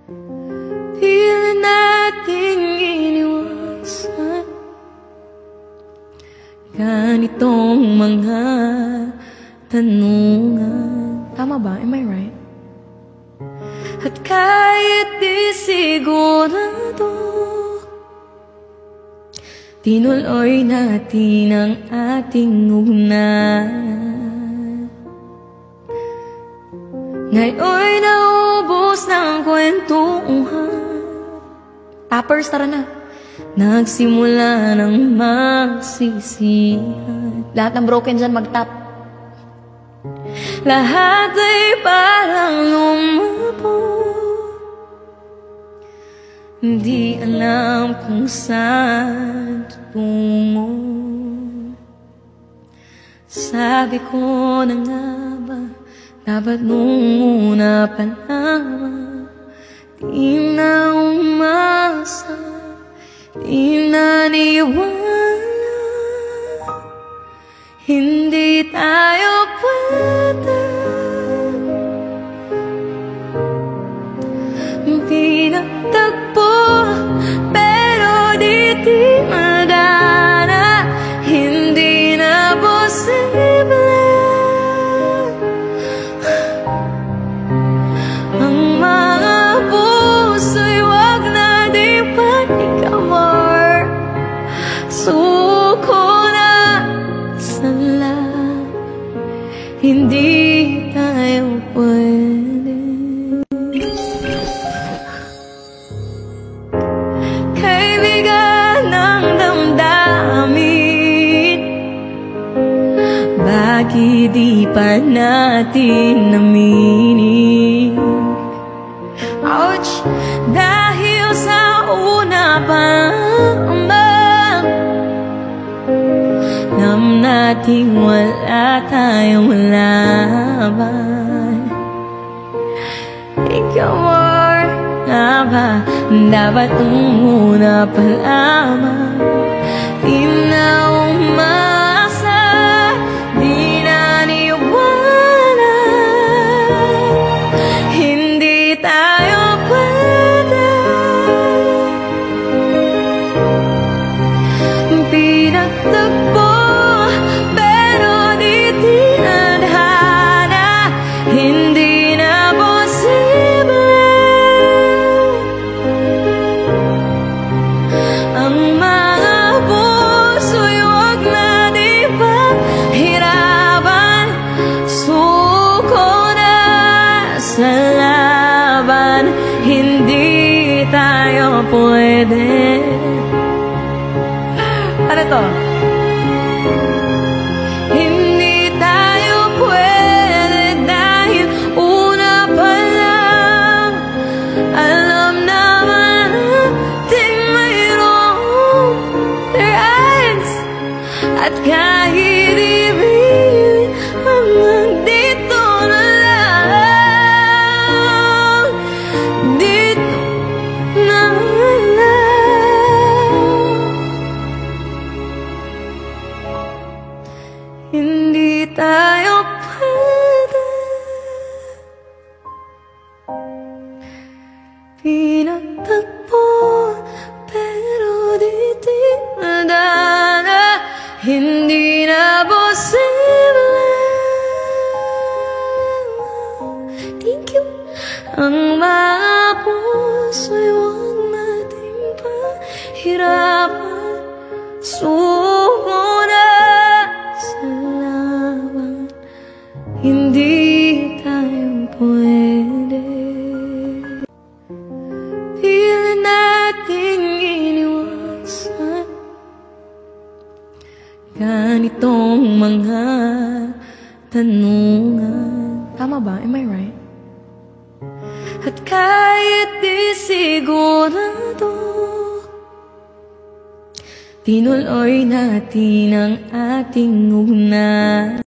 Pilit nating iniwasan ganitong mga tanungan. Tama ba? Am I right? At kahit di sigurado, tinuloy natin ang ating ugnayan. Ngayon'y naubos ng kwentuhan. Tappers, tara na. Nagsimula ng magsisihan. Lahat ng broken dyan mag-tap. Lahat ay parang lumabo. Hindi alam kung saan tutungo. Sabi ko na nga ba, dapat nung una pa lamang. Di na umasa, di naniwala. Hindi tayo pwede. Pinagtagpo, pero di madana. Hindi na posible. Ang mga puso'y wag nating panikamor. Suko na sa lahat, hindi tayo pwede. Kaibigan ng damdamin, bakit di pa natin naminin? Ouch! Dahil sa una pa lamang, alam nating wala tayong laban. Ikaw nga ba, dapat nung una pa lamang. Di na umasa, di naniwala. Hindi tayo pwede. Pinagtagpo, pero di tinadhana. Hindi na posible. Ang mga puso'y wag nating paghirapan. Suko na sa laban, hindi tayo pwede. Ano to? Hindi tayo pwede dahil una pa lang alam naman natin mayroong rights. At kahit ibigin hanggang dito na lang, dito na lang. Hindi tayo pwede. Pinagtagpo, pero di tinadhana. Hindi na posible. Thank you. Ang mga puso'y wag nating pahirapan. Suko na sa laban, hindi tayo pwede. Pilit nating iniwasan ganitong mga tanungan. Tama ba? Am I right? At kahit di sigurado, tinuloy natin ang ating ugnayan.